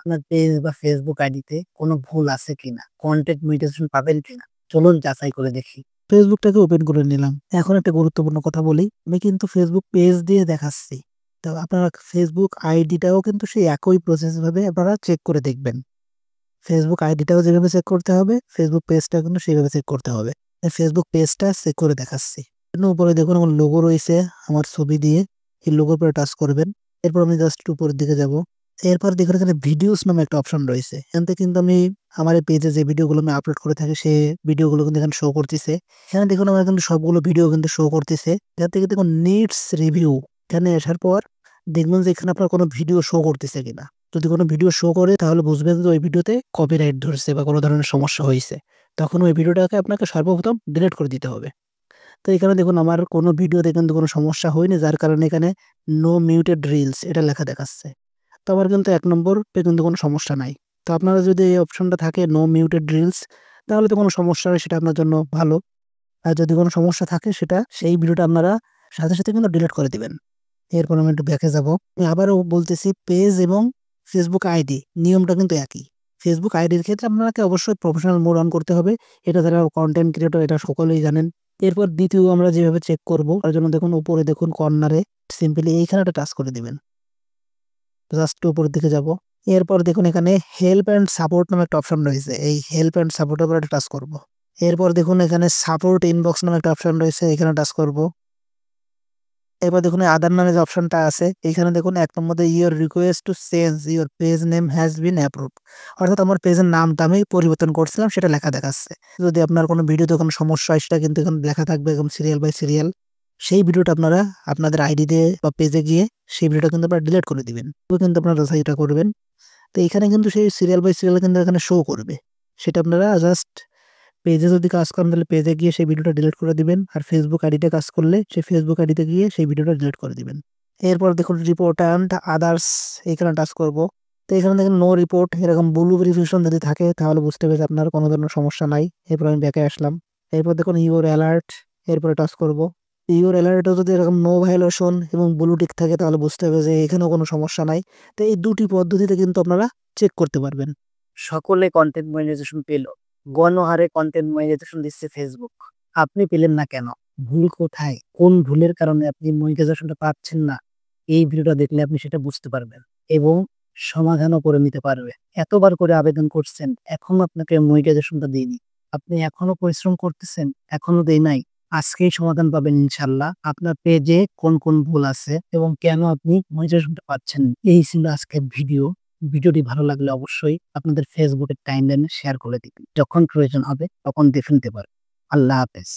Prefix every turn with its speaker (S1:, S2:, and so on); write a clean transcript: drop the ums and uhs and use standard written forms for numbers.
S1: আপনার পেজ বা ফেসবুক আইডিতে কোনো ভুল আছে কিনা, কন্টেন্ট মিউটেশন পাবেন কিনা, চলুন যাচাই করে দেখি। ফেসবুকটাকে ওপেন করে নিলাম। এখন একটা গুরুত্বপূর্ণ কথা বলি, আমি কিন্তু ফেসবুক পেজ দিয়ে দেখাচ্ছি। তো আপনারা ফেসবুক আইডিটাও কিন্তু সেই একই প্রসেস ভাবে আপনারা চেক করে দেখবেন। ফেসবুক আইডিটাও যেভাবে চেক করতে হবে, ফেসবুক পেজটাও কিন্তু সেইভাবে চেক করতে হবে। ফেসবুক পেজটা চেক করে দেখাচ্ছি। উপরে দেখুন আমার লোগো রয়েছে আমার ছবি দিয়ে। এই লোগোর উপরে টাচ করবেন। এরপর আমি জাস্ট উপরের দিকে যাব। এরপর দেখুন এখানে ভিডিওস নামে একটা অপশন রয়েছে। এখান থেকে কিন্তু আমি আমার এই পেজে যে ভিডিওগুলো আমি আপলোড করে থাকি সেই ভিডিওগুলো কিন্তু এখানে শো করতেছে। এখানে দেখুন আমার কিন্তু সবগুলো ভিডিও কিন্তু শো করতেছে। এখান থেকে দেখুন নিডস রিভিউ। এখানে আসার পর দেখবেন যে এখানে আপনার কোনো ভিডিও শো করতেছে কিনা। যদি কোনো ভিডিও শো করে তাহলে বুঝবেন যে ওই ভিডিওতে কপিরাইট ধরছে বা কোনো ধরনের সমস্যা হয়েছে। তখন ওই ভিডিওটাকে আপনাকে সর্বপ্রথম ডিলিট করে দিতে হবে। তো এখানে দেখুন আমার কোনো ভিডিওতে কিন্তু কোনো সমস্যা হয়নি, যার কারণে এখানে নো মিউটেড রিলস এটা লেখা দেখাচ্ছে। তো আমার কিন্তু ১ নম্বরে কিন্তু কোনো সমস্যা নাই। তো আপনারা যদি এই অপশনটা থাকে নো মিউটেড রিলস, তাহলে তো কোনো সমস্যা নেই, সেটা আপনার জন্য ভালো। আর যদি কোনো সমস্যা থাকে সেটা সেই ভিডিওটা আপনারা সাথে কিন্তু ডিলিট করে দিবেন। এরপর আমি একটু ব্যাকে যাব। আমি আবারও বলতেছি, পেজ এবং ফেসবুক আইডি নিয়মটা কিন্তু একই। ফেসবুক আইডির ক্ষেত্রে আপনাকে অবশ্যই প্রফেশনাল মোড অন করতে হবে। এটা যারা কনটেন্ট ক্রিয়েটর এটা সকলেই জানেন। এরপর দ্বিতীয় আমরা যেভাবে চেক করব তার জন্য দেখুন উপরে দেখুন কর্নারে সিম্পলি এইখানে একটা টাচ করে দিবেন। জাস্ট উপরের দিকে যাব। এরপর দেখুন এখানে হেল্প অ্যান্ড সাপোর্ট নামে একটা অপশন রয়েছে। এই হেল্প অ্যান্ড সাপোর্টের উপর একটা টাচ করব। এরপর দেখুন এখানে সাপোর্ট ইনবক্স নামে একটা অপশন রয়েছে, এখানে টাচ করব। এবার দেখুন আদার নামে যে অপশনটা আছে এখানে দেখুন ১ নম্বরে your request to change your page name has been approved. অর্থাৎ আমার পেজের নামটা আমি পরিবর্তন করছিলাম সেটা লেখা দেখাচ্ছে। যদি আপনার কোনো ভিডিওতে কোনো সমস্যা হয় সেটা কিন্তু এখানে লেখা থাকবে একদম সিরিয়াল বাই সিরিয়াল। সেই ভিডিওটা আপনারা আপনাদের আইডিতে বা পেজে গিয়ে সেই ভিডিওটা কিন্তু আপনারা ডিলিট করে দিবেন। তো কিন্তু আপনারা যাচাইটা করবেন। তো এখানে কিন্তু সেই সিরিয়াল বাই সিরিয়াল কিন্তু এখানে শো করবে। সেটা আপনারা জাস্ট পেজে যদি কাজ করেন তাহলে পেজে গিয়ে সেই ভিডিওটা ডিলিট করে দিবেন। আর ফেসবুক আইডিতে কাজ করলে সেই ফেসবুক আইডিতে গিয়ে সেই ভিডিওটা ডিলিট করে দিবেন। এরপর দেখুন রিপোর্ট অ্যান্ড আদার্স এখানে টাচ করব। তো এখানে দেখেন নো রিপোর্ট এরকম ব্লু ভেরিফিকেশন যদি থাকে তাহলে বুঝতে হবে যে আপনার কোনো ধরনের সমস্যা নাই। এরপর আমি ব্যাকে আসলাম। এরপর দেখুন ইউর অ্যালার্ট এরপরে টাচ করব। ইউর অ্যালার্টও যদি এরকম নো ভায়োলেশন এবং ব্লু টিক থাকে তাহলে বুঝতে হবে যে এখানেও কোনো সমস্যা নাই। তো এই দুটি পদ্ধতিতে কিন্তু আপনারা চেক করতে পারবেন। সকলে কন্টেন্ট মনিটাইজেশন পেল, গণহারে কন্টেন্ট মনিটাইজেশন দিচ্ছে ফেসবুক। আপনি পেলেন না কেন? ভুল কোথায়? কোন ভুলের কারণে আপনি মনিটাইজেশনটা পাচ্ছেন না? এই ভিডিওটা দেখলে আপনি সেটা বুঝতে পারবেন এবং সমাধানও করে নিতে পারবে। এতবার করে আবেদন করছেন, এখনো আপনাকে মনিটাইজেশনটা দেয়নি। আপনি এখনো পরিশ্রম করতেছেন, এখনো দেয় নাই। আজকেই সমাধান পাবেন ইনশাআল্লাহ। আপনার পেজে কোন ভুল আছে এবং কেন আপনি মনিটাইজেশনটা পাচ্ছেন না। এই ছিল আজকের ভিডিও। ভিডিওটি ভালো লাগলে অবশ্যই আপনাদের ফেসবুকের টাইমলাইনে শেয়ার করে দিবেন। যখন প্রয়োজন হবে তখন দেখে নিতে পারেন। আল্লাহ হাফেজ।